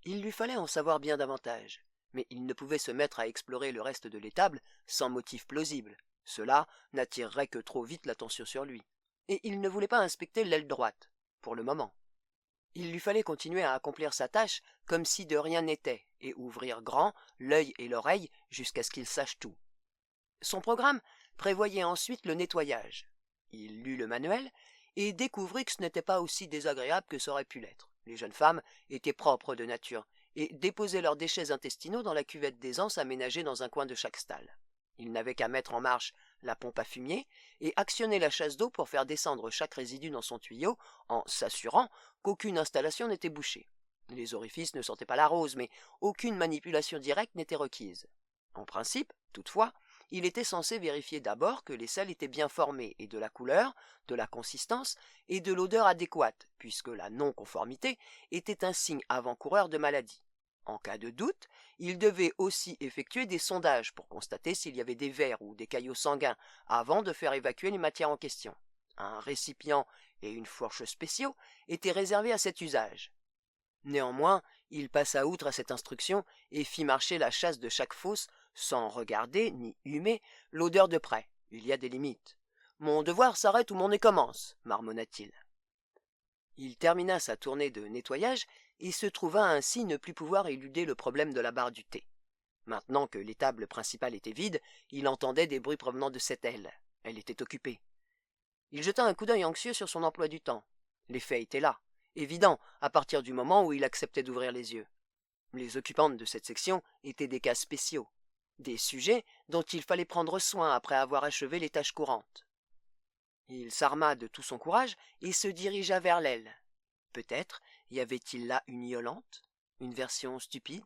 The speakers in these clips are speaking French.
Il lui fallait en savoir bien davantage, mais il ne pouvait se mettre à explorer le reste de l'étable sans motif plausible. Cela n'attirerait que trop vite l'attention sur lui. Et il ne voulait pas inspecter l'aile droite, pour le moment. Il lui fallait continuer à accomplir sa tâche comme si de rien n'était, et ouvrir grand l'œil et l'oreille jusqu'à ce qu'il sache tout. Son programme prévoyait ensuite le nettoyage. Il lut le manuel et découvrit que ce n'était pas aussi désagréable que ça aurait pu l'être. Les jeunes femmes étaient propres de nature et déposaient leurs déchets intestinaux dans la cuvette d'aisance aménagée dans un coin de chaque stalle. Il n'avait qu'à mettre en marche la pompe à fumier et actionner la chasse d'eau pour faire descendre chaque résidu dans son tuyau en s'assurant qu'aucune installation n'était bouchée. Les orifices ne sentaient pas la rose, mais aucune manipulation directe n'était requise. En principe, toutefois, il était censé vérifier d'abord que les sels étaient bien formés et de la couleur, de la consistance et de l'odeur adéquate, puisque la non-conformité était un signe avant-coureur de maladie. En cas de doute, il devait aussi effectuer des sondages pour constater s'il y avait des vers ou des caillots sanguins avant de faire évacuer les matières en question. Un récipient et une fourche spéciaux étaient réservés à cet usage. Néanmoins, il passa outre à cette instruction et fit marcher la chasse de chaque fosse sans regarder ni humer l'odeur de près. Il y a des limites. Mon devoir s'arrête où mon nez commence, marmonna-t-il. Il termina sa tournée de nettoyage et se trouva ainsi ne plus pouvoir éluder le problème de la barre du thé. Maintenant que l'étable principale était vide, il entendait des bruits provenant de cette aile. Elle était occupée. Il jeta un coup d'œil anxieux sur son emploi du temps. L'effet était là, évident à partir du moment où il acceptait d'ouvrir les yeux. Les occupantes de cette section étaient des cas spéciaux, des sujets dont il fallait prendre soin après avoir achevé les tâches courantes. Il s'arma de tout son courage et se dirigea vers l'aile. Peut-être y avait-il là une Iolante, une version stupide?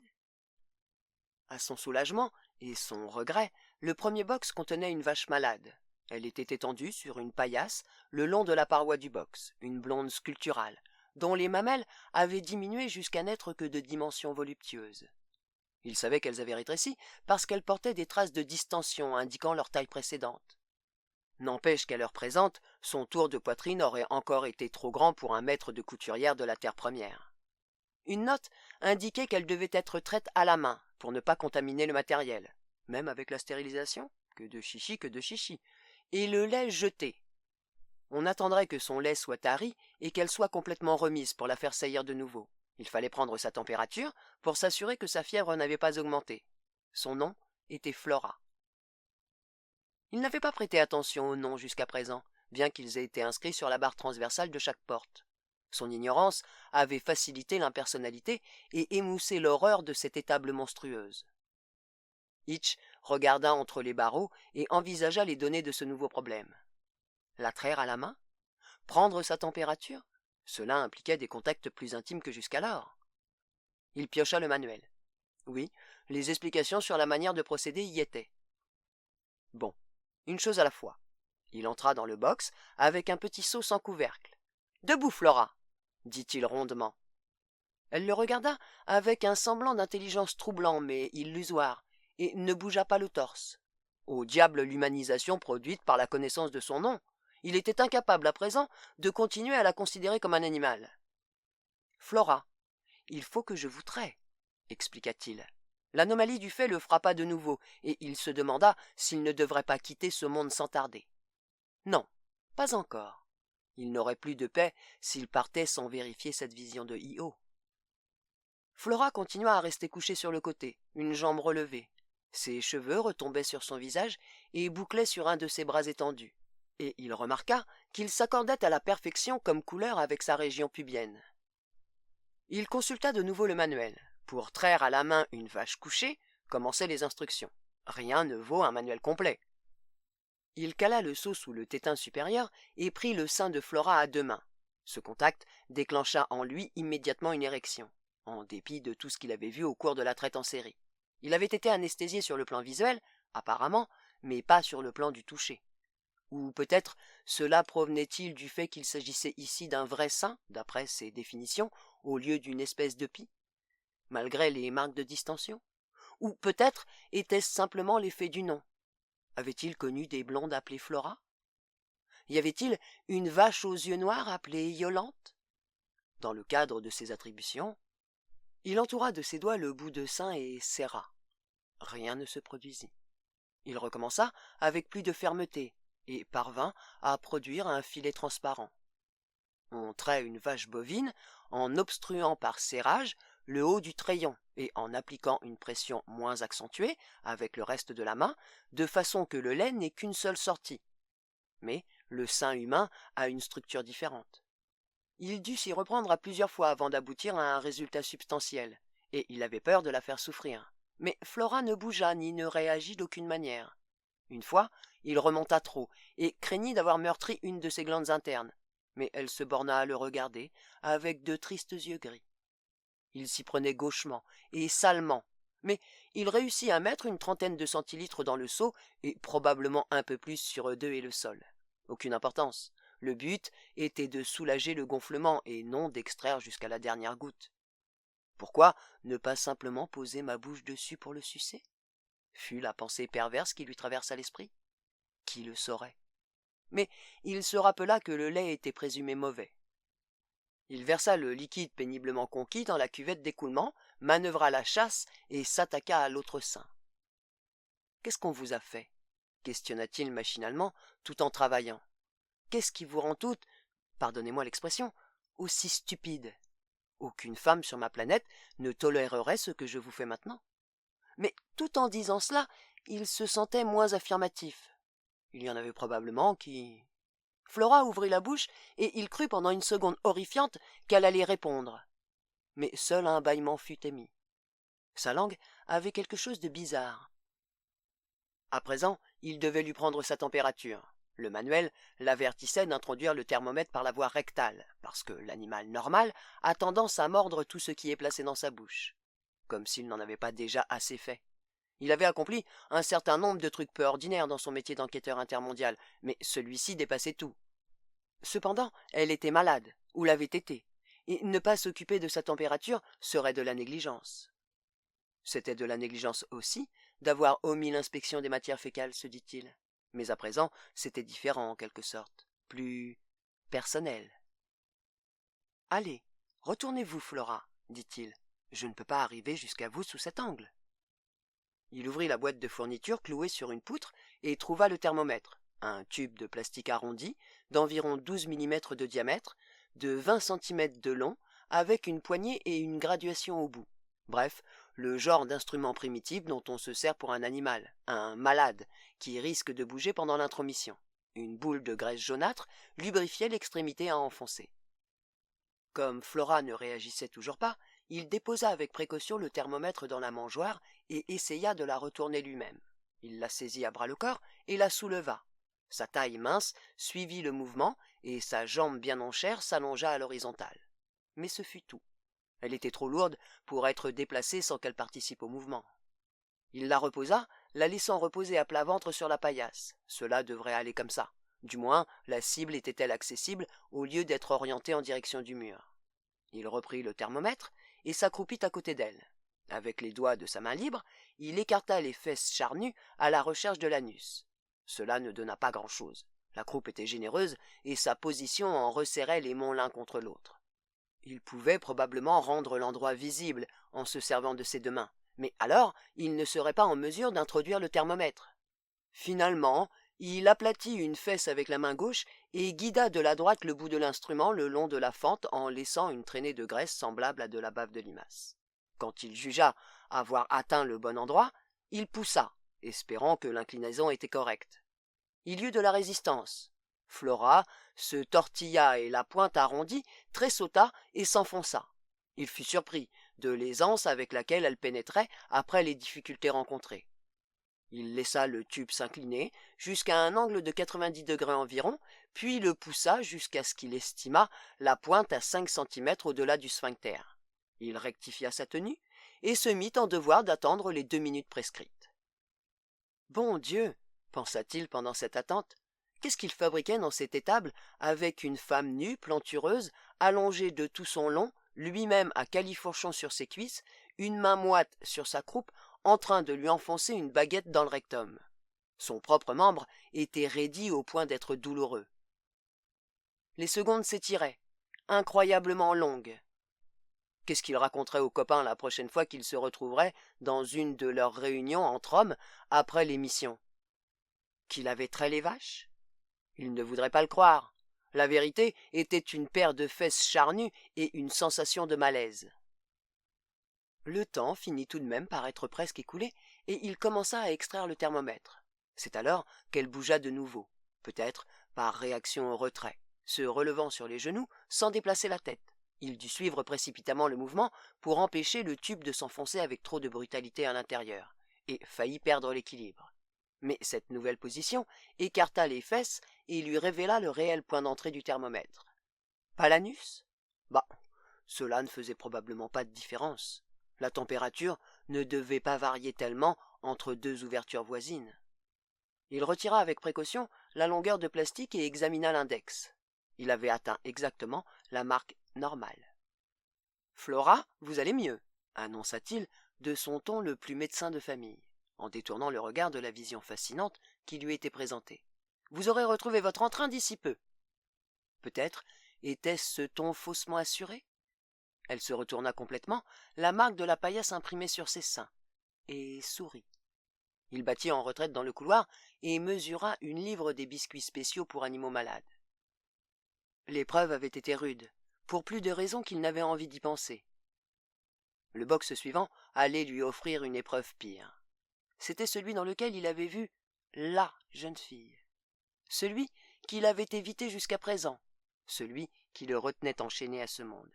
À son soulagement et son regret, le premier box contenait une vache malade. Elle était étendue sur une paillasse le long de la paroi du box, une blonde sculpturale, dont les mamelles avaient diminué jusqu'à n'être que de dimensions voluptueuses. Il savait qu'elles avaient rétréci parce qu'elles portaient des traces de distension indiquant leur taille précédente. N'empêche qu'à l'heure présente, son tour de poitrine aurait encore été trop grand pour un maître de couturière de la terre première. Une note indiquait qu'elle devait être traite à la main pour ne pas contaminer le matériel, même avec la stérilisation, que de chichi, et le lait jeté. On attendrait que son lait soit tari et qu'elle soit complètement remise pour la faire saillir de nouveau. Il fallait prendre sa température pour s'assurer que sa fièvre n'avait pas augmenté. Son nom était Flora. Il n'avait pas prêté attention aux noms jusqu'à présent, bien qu'ils aient été inscrits sur la barre transversale de chaque porte. Son ignorance avait facilité l'impersonnalité et émoussé l'horreur de cette étable monstrueuse. Hitch regarda entre les barreaux et envisagea les données de ce nouveau problème. La traire à la main? Prendre sa température? Cela impliquait des contacts plus intimes que jusqu'alors. Il piocha le manuel. Oui, les explications sur la manière de procéder y étaient. Bon, une chose à la fois. Il entra dans le box avec un petit seau sans couvercle. « Debout, Flora !» dit-il rondement. Elle le regarda avec un semblant d'intelligence troublant mais illusoire, et ne bougea pas le torse. Au diable l'humanisation produite par la connaissance de son nom. Il était incapable à présent de continuer à la considérer comme un animal. « Flora, il faut que je vous traie, expliqua-t-il. L'anomalie du fait le frappa de nouveau, et il se demanda s'il ne devrait pas quitter ce monde sans tarder. Non, pas encore. Il n'aurait plus de paix s'il partait sans vérifier cette vision de Io. Flora continua à rester couchée sur le côté, une jambe relevée. Ses cheveux retombaient sur son visage et bouclaient sur un de ses bras étendus, et il remarqua qu'il s'accordait à la perfection comme couleur avec sa région pubienne. Il consulta de nouveau le manuel. Pour traire à la main une vache couchée, commençaient les instructions. Rien ne vaut un manuel complet. Il cala le seau sous le tétin supérieur et prit le sein de Flora à deux mains. Ce contact déclencha en lui immédiatement une érection, en dépit de tout ce qu'il avait vu au cours de la traite en série. Il avait été anesthésié sur le plan visuel, apparemment, mais pas sur le plan du toucher. Ou peut-être cela provenait-il du fait qu'il s'agissait ici d'un vrai sein, d'après ses définitions, au lieu d'une espèce de pie, malgré les marques de distension? Ou peut-être était-ce simplement l'effet du nom? Avait-il connu des blondes appelées Flora? Y avait-il une vache aux yeux noirs appelée Iolante? Dans le cadre de ses attributions, Il entoura de ses doigts le bout de sein et serra. Rien ne se produisit. Il recommença avec plus de fermeté et parvint à produire un filet transparent. On trait une vache bovine en obstruant par serrage le haut du treillon et en appliquant une pression moins accentuée avec le reste de la main, de façon que le lait n'ait qu'une seule sortie. Mais le sein humain a une structure différente. Il dut s'y reprendre à plusieurs fois avant d'aboutir à un résultat substantiel, et il avait peur de la faire souffrir. Mais Flora ne bougea ni ne réagit d'aucune manière. Une fois, il remonta trop, et craignit d'avoir meurtri une de ses glandes internes, mais elle se borna à le regarder, avec de tristes yeux gris. Il s'y prenait gauchement et salement, mais il réussit à mettre une trentaine de centilitres dans le seau, et probablement un peu plus sur eux deux et le sol. Aucune importance. Le but était de soulager le gonflement et non d'extraire jusqu'à la dernière goutte. Pourquoi ne pas simplement poser ma bouche dessus pour le sucer? Fut la pensée perverse qui lui traversa l'esprit. Qui le saurait? Mais il se rappela que le lait était présumé mauvais. Il versa le liquide péniblement conquis dans la cuvette d'écoulement, manœuvra la chasse et s'attaqua à l'autre sein. « Qu'est-ce qu'on vous a fait » questionna-t-il machinalement, tout en travaillant. « Qu'est-ce qui vous rend toutes, pardonnez-moi l'expression, aussi stupide? Aucune femme sur ma planète ne tolérerait ce que je vous fais maintenant. » Mais tout en disant cela, il se sentait moins affirmatif. Il y en avait probablement qui... Flora ouvrit la bouche, et il crut pendant une seconde horrifiante qu'elle allait répondre. Mais seul un bâillement fut émis. Sa langue avait quelque chose de bizarre. À présent, il devait lui prendre sa température. Le manuel l'avertissait d'introduire le thermomètre par la voie rectale, parce que l'animal normal a tendance à mordre tout ce qui est placé dans sa bouche. Comme s'il n'en avait pas déjà assez fait. Il avait accompli un certain nombre de trucs peu ordinaires dans son métier d'enquêteur intermondial, mais celui-ci dépassait tout. Cependant, elle était malade, ou l'avait été, et ne pas s'occuper de sa température serait de la négligence. C'était de la négligence aussi d'avoir omis l'inspection des matières fécales, se dit-il. Mais à présent, c'était différent en quelque sorte, plus personnel. « Allez, retournez-vous, Flora, dit-il. Je ne peux pas arriver jusqu'à vous sous cet angle. » Il ouvrit la boîte de fourniture clouée sur une poutre et trouva le thermomètre, un tube de plastique arrondi d'environ 12 mm de diamètre, de 20 cm de long, avec une poignée et une graduation au bout. Bref, le genre d'instrument primitif dont on se sert pour un animal, un malade, qui risque de bouger pendant l'intromission. Une boule de graisse jaunâtre lubrifiait l'extrémité à enfoncer. Comme Flora ne réagissait toujours pas, il déposa avec précaution le thermomètre dans la mangeoire et essaya de la retourner lui-même. Il la saisit à bras-le-corps et la souleva. Sa taille mince suivit le mouvement et sa jambe bien en chair s'allongea à l'horizontale. Mais ce fut tout. Elle était trop lourde pour être déplacée sans qu'elle participe au mouvement. Il la reposa, la laissant reposer à plat ventre sur la paillasse. Cela devrait aller comme ça. Du moins, la cible était-elle accessible au lieu d'être orientée en direction du mur. Il reprit le thermomètre et s'accroupit à côté d'elle. Avec les doigts de sa main libre, il écarta les fesses charnues à la recherche de l'anus. Cela ne donna pas grand-chose. La croupe était généreuse et sa position en resserrait les monts l'un contre l'autre. Il pouvait probablement rendre l'endroit visible en se servant de ses deux mains, mais alors il ne serait pas en mesure d'introduire le thermomètre. Finalement, il aplatit une fesse avec la main gauche et guida de la droite le bout de l'instrument le long de la fente en laissant une traînée de graisse semblable à de la bave de limace. Quand il jugea avoir atteint le bon endroit, il poussa, espérant que l'inclinaison était correcte. Il y eut de la résistance. Flora se tortilla et la pointe arrondie tressauta et s'enfonça. Il fut surpris de l'aisance avec laquelle elle pénétrait après les difficultés rencontrées. Il laissa le tube s'incliner jusqu'à un angle de 90 degrés environ, puis le poussa jusqu'à ce qu'il estimât la pointe à 5 cm au-delà du sphincter. Il rectifia sa tenue et se mit en devoir d'attendre les 2 minutes prescrites. Bon Dieu, pensa-t-il pendant cette attente, qu'est-ce qu'il fabriquait dans cette étable avec une femme nue, plantureuse, allongée de tout son long, lui-même à califourchon sur ses cuisses, une main moite sur sa croupe, en train de lui enfoncer une baguette dans le rectum. Son propre membre était raidi au point d'être douloureux. Les secondes s'étiraient, incroyablement longues. Qu'est-ce qu'il raconterait aux copains la prochaine fois qu'ils se retrouveraient dans une de leurs réunions entre hommes après l'émission? Qu'il avait trait les vaches? Il ne voudrait pas le croire. La vérité était une paire de fesses charnues et une sensation de malaise. Le temps finit tout de même par être presque écoulé, et il commença à extraire le thermomètre. C'est alors qu'elle bougea de nouveau, peut-être par réaction au retrait, se relevant sur les genoux sans déplacer la tête. Il dut suivre précipitamment le mouvement pour empêcher le tube de s'enfoncer avec trop de brutalité à l'intérieur, et faillit perdre l'équilibre. Mais cette nouvelle position écarta les fesses et lui révéla le réel point d'entrée du thermomètre. Pas l'anus? Bah, cela ne faisait probablement pas de différence. La température ne devait pas varier tellement entre deux ouvertures voisines. Il retira avec précaution la longueur de plastique et examina l'index. Il avait atteint exactement la marque normale. « Flora, vous allez mieux », annonça-t-il de son ton le plus médecin de famille, en détournant le regard de la vision fascinante qui lui était présentée. « Vous aurez retrouvé votre entrain d'ici peu. » Peut-être était-ce ce ton faussement assuré? Elle se retourna complètement, la marque de la paillasse imprimée sur ses seins, et sourit. Il battit en retraite dans le couloir et mesura une livre des biscuits spéciaux pour animaux malades. L'épreuve avait été rude, pour plus de raisons qu'il n'avait envie d'y penser. Le box suivant allait lui offrir une épreuve pire. C'était celui dans lequel il avait vu la jeune fille. Celui qu'il avait évité jusqu'à présent, celui qui le retenait enchaîné à ce monde.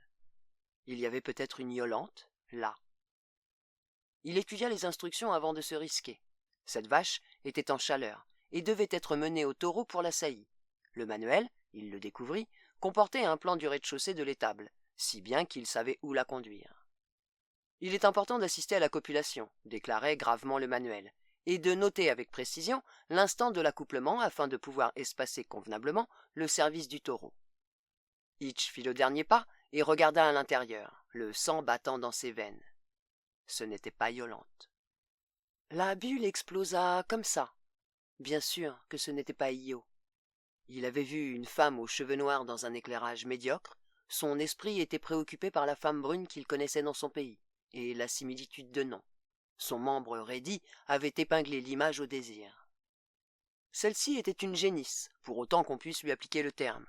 Il y avait peut-être une Yolante, là. Il étudia les instructions avant de se risquer. Cette vache était en chaleur et devait être menée au taureau pour la saillie. Le manuel, il le découvrit, comportait un plan du rez-de-chaussée de l'étable, si bien qu'il savait où la conduire. Il est important d'assister à la copulation, déclarait gravement le manuel, et de noter avec précision l'instant de l'accouplement afin de pouvoir espacer convenablement le service du taureau. Hitch fit le dernier pas et regarda à l'intérieur, le sang battant dans ses veines. Ce n'était pas Yolante. La bulle explosa comme ça. Bien sûr que ce n'était pas Io. Il avait vu une femme aux cheveux noirs dans un éclairage médiocre. Son esprit était préoccupé par la femme brune qu'il connaissait dans son pays, et la similitude de nom. Son membre raidi avait épinglé l'image au désir. Celle-ci était une génisse, pour autant qu'on puisse lui appliquer le terme.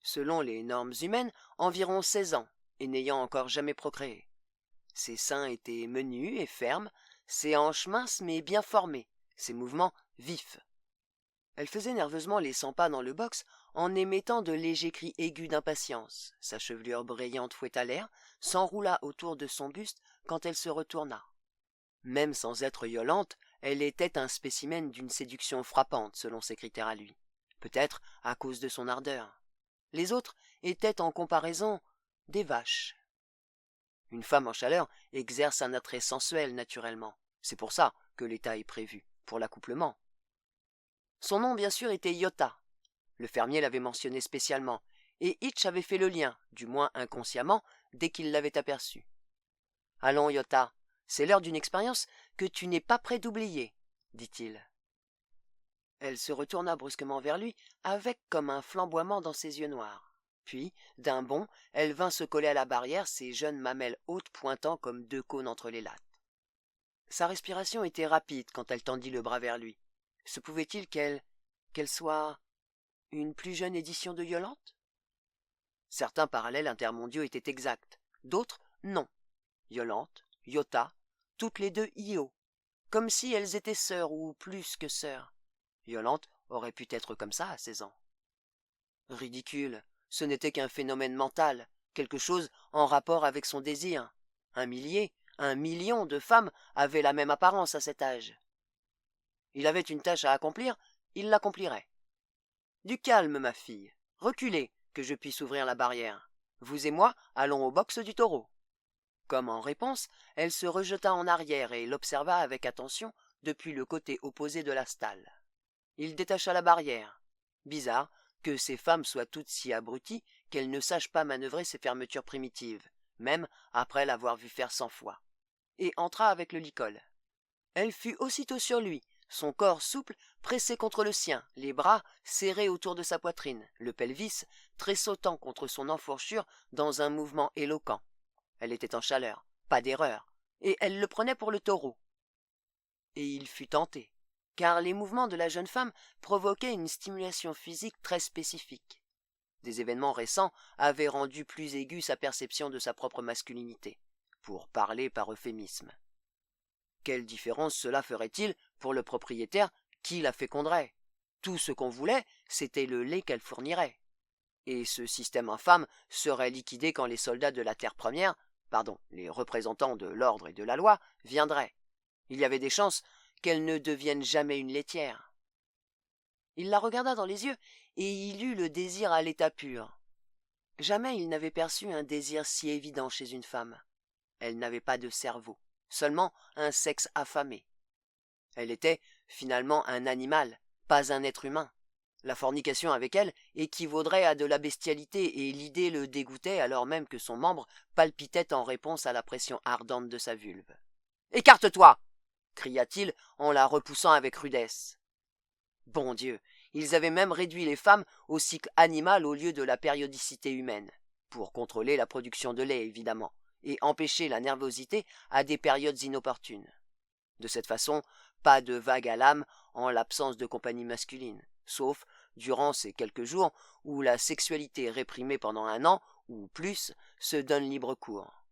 Selon les normes humaines, environ 16 ans, et n'ayant encore jamais procréé. Ses seins étaient menus et fermes, ses hanches minces mais bien formées, ses mouvements vifs. Elle faisait nerveusement les 100 pas dans le box en émettant de légers cris aigus d'impatience. Sa chevelure brillante fouetta l'air, s'enroula autour de son buste quand elle se retourna. Même sans être Yolante, elle était un spécimen d'une séduction frappante selon ses critères à lui, peut-être à cause de son ardeur. Les autres étaient en comparaison des vaches. Une femme en chaleur exerce un attrait sensuel naturellement. C'est pour ça que l'état est prévu, pour l'accouplement. Son nom bien sûr était Iota. Le fermier l'avait mentionné spécialement, et Hitch avait fait le lien, du moins inconsciemment, dès qu'il l'avait aperçu. « Allons, Iota, c'est l'heure d'une expérience que tu n'es pas prêt d'oublier, dit-il. Elle se retourna brusquement vers lui, avec comme un flamboiement dans ses yeux noirs. Puis, d'un bond, elle vint se coller à la barrière, ses jeunes mamelles hautes pointant comme deux cônes entre les lattes. Sa respiration était rapide quand elle tendit le bras vers lui. Se pouvait-il qu'elle soit une plus jeune édition de Yolante? Certains parallèles intermondiaux étaient exacts, d'autres non. Yolante, Iota, toutes les deux Io, comme si elles étaient sœurs ou plus que sœurs. Yolante aurait pu être comme ça à 16 ans. Ridicule, ce n'était qu'un phénomène mental, quelque chose en rapport avec son désir. 1 million de femmes avaient la même apparence à cet âge. Il avait une tâche à accomplir, il l'accomplirait. Du calme, ma fille. Reculez, que je puisse ouvrir la barrière. Vous et moi allons au box du taureau. Comme en réponse, elle se rejeta en arrière et l'observa avec attention depuis le côté opposé de la stalle. Il détacha la barrière. Bizarre que ces femmes soient toutes si abruties qu'elles ne sachent pas manœuvrer ces fermetures primitives, même après l'avoir vu faire 100 fois. Et entra avec le licol. Elle fut aussitôt sur lui, son corps souple pressé contre le sien, les bras serrés autour de sa poitrine, le pelvis tressautant contre son enfourchure dans un mouvement éloquent. Elle était en chaleur, pas d'erreur, et elle le prenait pour le taureau. Et il fut tenté, car les mouvements de la jeune femme provoquaient une stimulation physique très spécifique. Des événements récents avaient rendu plus aiguë sa perception de sa propre masculinité, pour parler par euphémisme. Quelle différence cela ferait-il pour le propriétaire qui la féconderait? Tout ce qu'on voulait, c'était le lait qu'elle fournirait. Et ce système infâme serait liquidé quand les soldats de la terre première, les représentants de l'ordre et de la loi, viendraient. Il y avait des chances qu'elle ne devienne jamais une laitière. Il la regarda dans les yeux, et il eut le désir à l'état pur. Jamais il n'avait perçu un désir si évident chez une femme. Elle n'avait pas de cerveau, seulement un sexe affamé. Elle était, finalement, un animal, pas un être humain. La fornication avec elle équivaudrait à de la bestialité, et l'idée le dégoûtait alors même que son membre palpitait en réponse à la pression ardente de sa vulve. « Écarte-toi » cria-t-il en la repoussant avec rudesse. Bon Dieu, ils avaient même réduit les femmes au cycle animal au lieu de la périodicité humaine, pour contrôler la production de lait évidemment, et empêcher la nervosité à des périodes inopportunes. De cette façon, pas de vague à l'âme en l'absence de compagnie masculine, sauf durant ces quelques jours où la sexualité réprimée pendant 1 an, ou plus, se donne libre cours.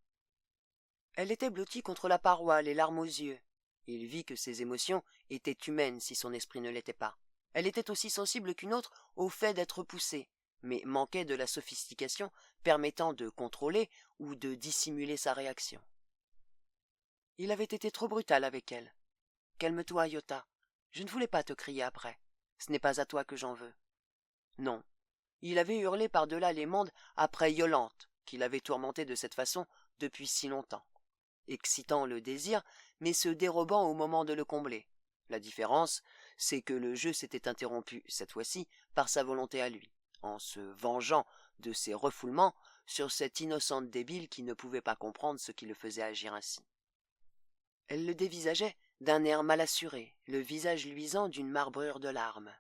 Elle était blottie contre la paroi, les larmes aux yeux. Il vit que ses émotions étaient humaines si son esprit ne l'était pas. Elle était aussi sensible qu'une autre au fait d'être poussée, mais manquait de la sophistication permettant de contrôler ou de dissimuler sa réaction. Il avait été trop brutal avec elle. « Calme-toi, Iota. Je ne voulais pas te crier après. Ce n'est pas à toi que j'en veux. » Non. Il avait hurlé par-delà les mondes après Yolante, qui l'avait tourmenté de cette façon depuis si longtemps, excitant le désir, mais se dérobant au moment de le combler. La différence, c'est que le jeu s'était interrompu, cette fois-ci, par sa volonté à lui, en se vengeant de ses refoulements sur cette innocente débile qui ne pouvait pas comprendre ce qui le faisait agir ainsi. Elle le dévisageait d'un air mal assuré, le visage luisant d'une marbrure de larmes.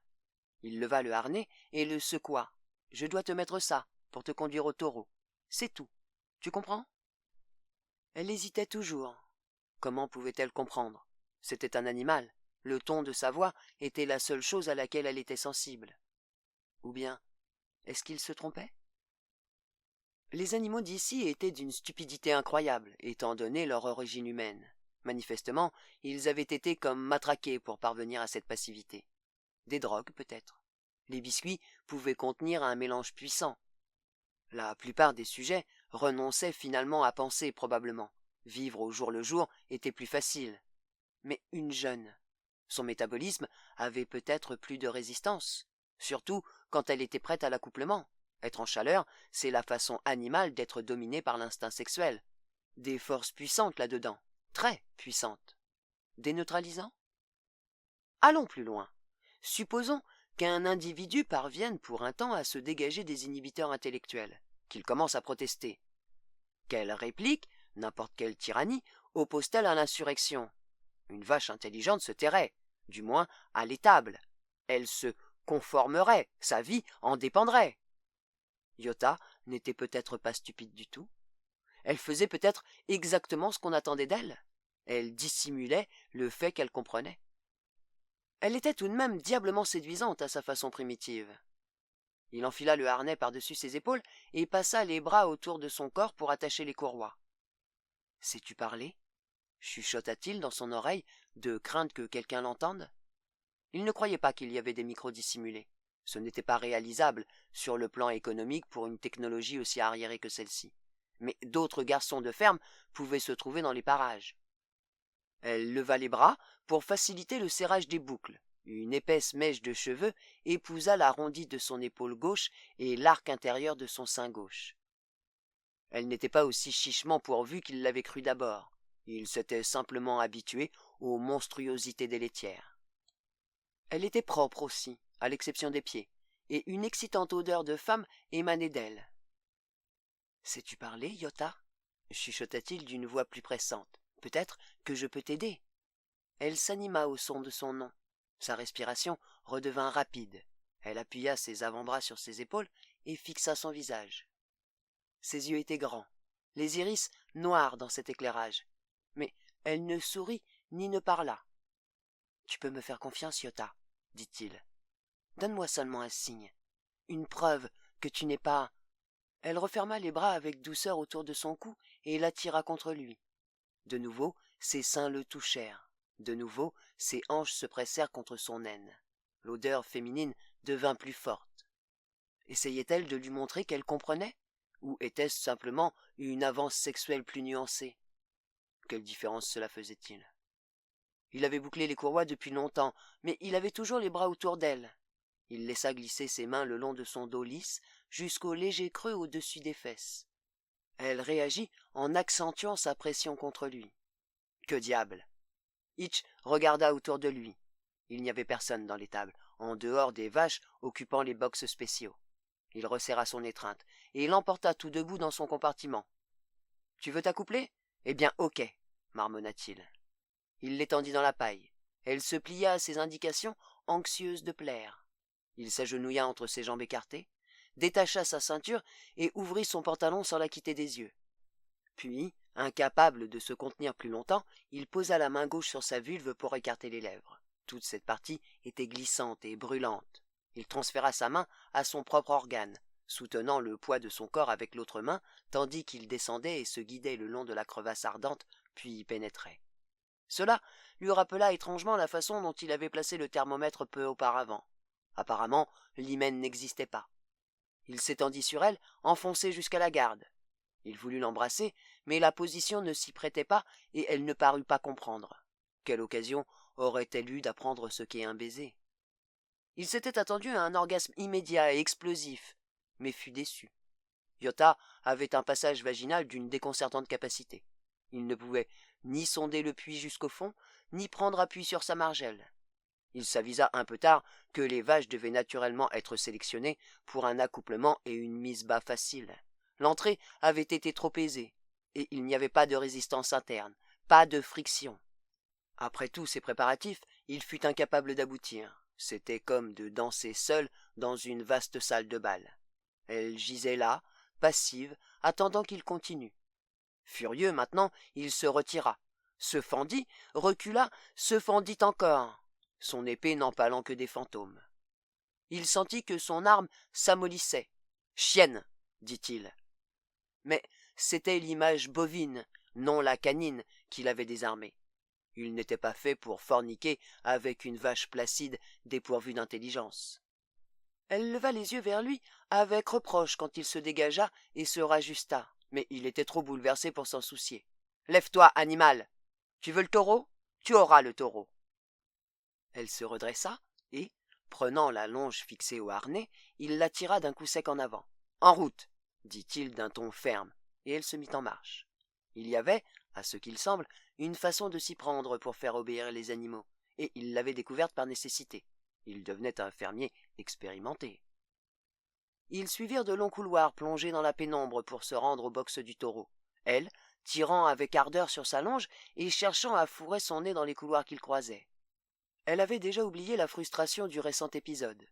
Il leva le harnais et le secoua. « Je dois te mettre ça, pour te conduire au taureau. C'est tout. Tu comprends ?» Elle hésitait toujours. Comment pouvait-elle comprendre? C'était un animal. Le ton de sa voix était la seule chose à laquelle elle était sensible. Ou bien, est-ce qu'il se trompait? Les animaux d'ici étaient d'une stupidité incroyable, étant donné leur origine humaine. Manifestement, ils avaient été comme matraqués pour parvenir à cette passivité. Des drogues, peut-être. Les biscuits pouvaient contenir un mélange puissant. La plupart des sujets renonçaient finalement à penser, probablement. Vivre au jour le jour était plus facile. Mais une jeune. Son métabolisme avait peut-être plus de résistance, surtout quand elle était prête à l'accouplement. Être en chaleur, c'est la façon animale d'être dominée par l'instinct sexuel. Des forces puissantes là-dedans. Très puissante. Déneutralisant? Allons plus loin. Supposons qu'un individu parvienne pour un temps à se dégager des inhibiteurs intellectuels, qu'il commence à protester. Quelle réplique, n'importe quelle tyrannie, oppose-t-elle à l'insurrection? Une vache intelligente se tairait, du moins à l'étable. Elle se conformerait, sa vie en dépendrait. Iota n'était peut-être pas stupide du tout. Elle faisait peut-être exactement ce qu'on attendait d'elle. Elle dissimulait le fait qu'elle comprenait. Elle était tout de même diablement séduisante à sa façon primitive. Il enfila le harnais par-dessus ses épaules et passa les bras autour de son corps pour attacher les courroies. « Sais-tu parler » chuchota-t-il dans son oreille, de crainte que quelqu'un l'entende. Il ne croyait pas qu'il y avait des micros dissimulés. Ce n'était pas réalisable sur le plan économique pour une technologie aussi arriérée que celle-ci. Mais d'autres garçons de ferme pouvaient se trouver dans les parages. Elle leva les bras pour faciliter le serrage des boucles. Une épaisse mèche de cheveux épousa l'arrondi de son épaule gauche et l'arc intérieur de son sein gauche. Elle n'était pas aussi chichement pourvue qu'il l'avait cru d'abord. Il s'était simplement habitué aux monstruosités des laitières. Elle était propre aussi, à l'exception des pieds, et une excitante odeur de femme émanait d'elle. « Sais-tu parler, Iota » chuchota-t-il d'une voix plus pressante. « Peut-être que je peux t'aider. » Elle s'anima au son de son nom. Sa respiration redevint rapide. Elle appuya ses avant-bras sur ses épaules et fixa son visage. Ses yeux étaient grands. Les iris noire dans cet éclairage. Mais elle ne sourit ni ne parla. « Tu peux me faire confiance, Yota, dit-il. Donne-moi seulement un signe, une preuve que tu n'es pas... » Elle referma les bras avec douceur autour de son cou et l'attira contre lui. De nouveau, ses seins le touchèrent. De nouveau, ses hanches se pressèrent contre son aine. L'odeur féminine devint plus forte. Essayait-elle de lui montrer qu'elle comprenait? Ou était-ce simplement une avance sexuelle plus nuancée? Quelle différence cela faisait-il? Il avait bouclé les courroies depuis longtemps, mais il avait toujours les bras autour d'elle. Il laissa glisser ses mains le long de son dos lisse jusqu'au léger creux au-dessus des fesses. Elle réagit en accentuant sa pression contre lui. Que diable! Hitch regarda autour de lui. Il n'y avait personne dans l'étable, en dehors des vaches occupant les box spéciaux. Il resserra son étreinte, et l'emporta tout debout dans son compartiment. « Tu veux t'accoupler? Eh bien, ok, marmonna-t-il. Il l'étendit dans la paille. Elle se plia à ses indications, anxieuse de plaire. Il s'agenouilla entre ses jambes écartées, détacha sa ceinture et ouvrit son pantalon sans la quitter des yeux. Puis, incapable de se contenir plus longtemps, il posa la main gauche sur sa vulve pour écarter les lèvres. Toute cette partie était glissante et brûlante. Il transféra sa main à son propre organe, soutenant le poids de son corps avec l'autre main, tandis qu'il descendait et se guidait le long de la crevasse ardente, puis y pénétrait. Cela lui rappela étrangement la façon dont il avait placé le thermomètre peu auparavant. Apparemment, l'hymen n'existait pas. Il s'étendit sur elle, enfoncé jusqu'à la garde. Il voulut l'embrasser, mais la position ne s'y prêtait pas et elle ne parut pas comprendre. Quelle occasion aurait-elle eue d'apprendre ce qu'est un baiser? Il s'était attendu à un orgasme immédiat et explosif, mais fut déçu. Yota avait un passage vaginal d'une déconcertante capacité. Il ne pouvait ni sonder le puits jusqu'au fond, ni prendre appui sur sa margelle. Il s'avisa un peu tard que les vaches devaient naturellement être sélectionnées pour un accouplement et une mise bas facile. L'entrée avait été trop aisée, et il n'y avait pas de résistance interne, pas de friction. Après tous ces préparatifs, il fut incapable d'aboutir. C'était comme de danser seul dans une vaste salle de bal. Elle gisait là, passive, attendant qu'il continue. Furieux maintenant, il se retira, se fendit, recula, se fendit encore, son épée n'empalant que des fantômes. Il sentit que son arme s'amollissait. « Chienne !» dit-il. Mais c'était l'image bovine, non la canine, qui l'avait désarmé. Il n'était pas fait pour forniquer avec une vache placide dépourvue d'intelligence. Elle leva les yeux vers lui avec reproche quand il se dégagea et se rajusta, mais il était trop bouleversé pour s'en soucier. « Lève-toi, animal! Tu veux le taureau? Tu auras le taureau. » Elle se redressa et, prenant la longe fixée au harnais, il la tira d'un coup sec en avant. « En route !» dit-il d'un ton ferme, et elle se mit en marche. Il y avait, à ce qu'il semble, une façon de s'y prendre pour faire obéir les animaux, et il l'avait découverte par nécessité. Il devenait un fermier expérimenté. Ils suivirent de longs couloirs plongés dans la pénombre pour se rendre au box du taureau. Elle, tirant avec ardeur sur sa longe et cherchant à fourrer son nez dans les couloirs qu'ils croisaient. Elle avait déjà oublié la frustration du récent épisode.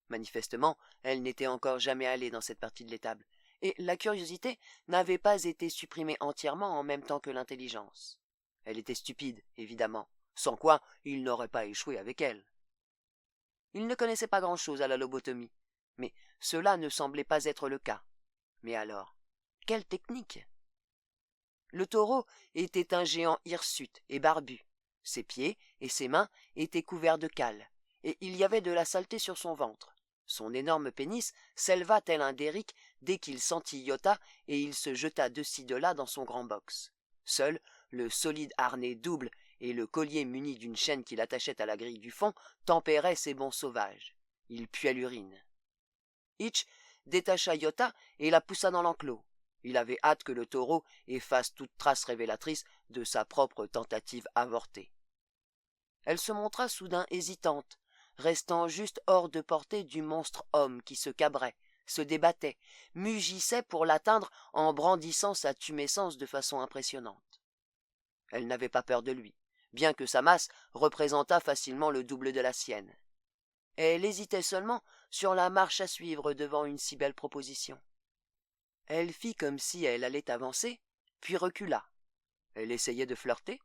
Manifestement, elle n'était encore jamais allée dans cette partie de l'étable, et la curiosité n'avait pas été supprimée entièrement en même temps que l'intelligence. Elle était stupide, évidemment, sans quoi il n'aurait pas échoué avec elle. Il ne connaissait pas grand-chose à la lobotomie, mais cela ne semblait pas être le cas. Mais alors, quelle technique? Le taureau était un géant hirsute et barbu. Ses pieds et ses mains étaient couverts de cale, et il y avait de la saleté sur son ventre. Son énorme pénis s'éleva tel un derrick dès qu'il sentit Yota et il se jeta de ci de là dans son grand box. Seul le solide harnais double et le collier muni d'une chaîne qui l'attachait à la grille du fond tempéraient ses bonds sauvages. Il puait l'urine. Hitch détacha Yota et la poussa dans l'enclos. Il avait hâte que le taureau efface toute trace révélatrice de sa propre tentative avortée. Elle se montra soudain hésitante, restant juste hors de portée du monstre homme qui se cabrait, se débattait, mugissait pour l'atteindre en brandissant sa tumescence de façon impressionnante. Elle n'avait pas peur de lui, bien que sa masse représentât facilement le double de la sienne. Elle hésitait seulement sur la marche à suivre devant une si belle proposition. Elle fit comme si elle allait avancer, puis recula. Elle essayait de flirter.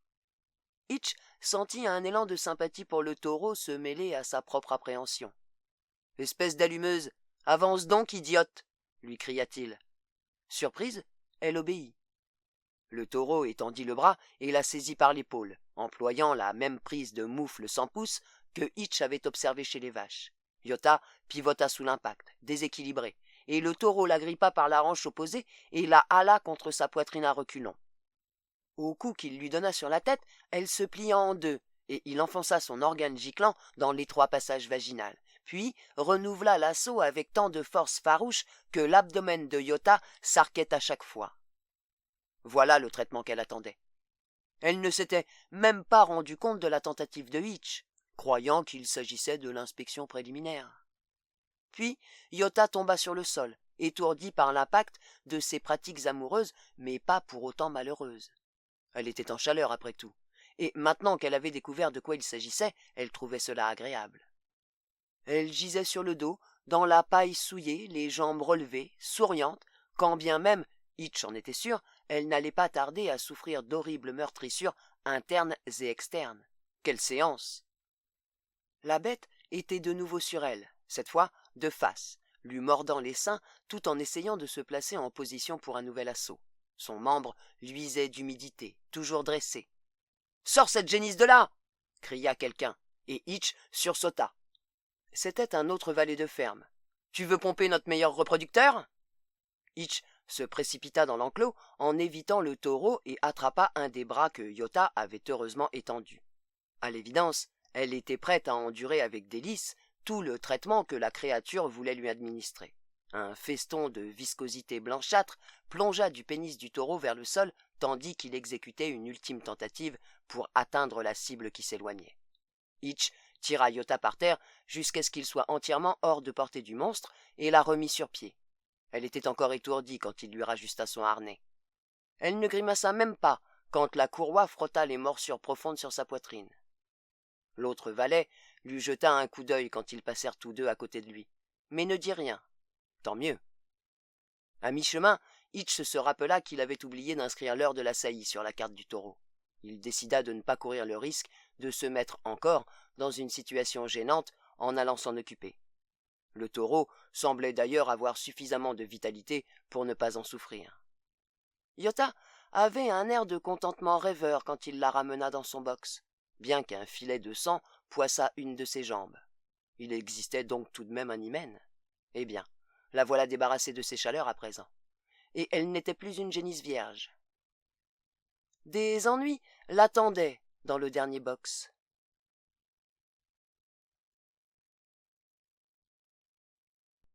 Hitch sentit un élan de sympathie pour le taureau se mêler à sa propre appréhension. « Espèce d'allumeuse, avance donc, idiote !» lui cria-t-il. Surprise, elle obéit. Le taureau étendit le bras et la saisit par l'épaule, employant la même prise de moufle sans pouce que Hitch avait observée chez les vaches. Iota pivota sous l'impact, déséquilibré, et le taureau l'agrippa par la hanche opposée et la hala contre sa poitrine à reculons. Au coup qu'il lui donna sur la tête, elle se plia en deux, et il enfonça son organe giclant dans l'étroit passage vaginal, puis renouvela l'assaut avec tant de force farouche que l'abdomen de Iota s'arquait à chaque fois. Voilà le traitement qu'elle attendait. Elle ne s'était même pas rendu compte de la tentative de Hitch, croyant qu'il s'agissait de l'inspection préliminaire. Puis Iota tomba sur le sol, étourdie par l'impact de ses pratiques amoureuses, mais pas pour autant malheureuse. Elle était en chaleur après tout, et maintenant qu'elle avait découvert de quoi il s'agissait, elle trouvait cela agréable. Elle gisait sur le dos, dans la paille souillée, les jambes relevées, souriante, quand bien même, Hitch en était sûr, elle n'allait pas tarder à souffrir d'horribles meurtrissures internes et externes. Quelle séance! La bête était de nouveau sur elle, cette fois de face, lui mordant les seins tout en essayant de se placer en position pour un nouvel assaut. Son membre luisait d'humidité, toujours dressé. « Sors cette génisse de là !» cria quelqu'un, et Hitch sursauta. C'était un autre valet de ferme. « Tu veux pomper notre meilleur reproducteur ?» Hitch se précipita dans l'enclos en évitant le taureau et attrapa un des bras que Iota avait heureusement étendu. À l'évidence, elle était prête à endurer avec délice tout le traitement que la créature voulait lui administrer. Un feston de viscosité blanchâtre plongea du pénis du taureau vers le sol tandis qu'il exécutait une ultime tentative pour atteindre la cible qui s'éloignait. Hitch tira Iota par terre jusqu'à ce qu'il soit entièrement hors de portée du monstre et la remit sur pied. Elle était encore étourdie quand il lui rajusta son harnais. Elle ne grimaça même pas quand la courroie frotta les morsures profondes sur sa poitrine. L'autre valet lui jeta un coup d'œil quand ils passèrent tous deux à côté de lui, mais ne dit rien. Tant mieux. À mi-chemin, Hitch se rappela qu'il avait oublié d'inscrire l'heure de la saillie sur la carte du taureau. Il décida de ne pas courir le risque de se mettre encore dans une situation gênante en allant s'en occuper. Le taureau semblait d'ailleurs avoir suffisamment de vitalité pour ne pas en souffrir. Iota avait un air de contentement rêveur quand il la ramena dans son box, bien qu'un filet de sang poissât une de ses jambes. Il existait donc tout de même un hymen. Eh bien, la voilà débarrassée de ses chaleurs à présent. Et elle n'était plus une génisse vierge. Des ennuis l'attendaient dans le dernier box.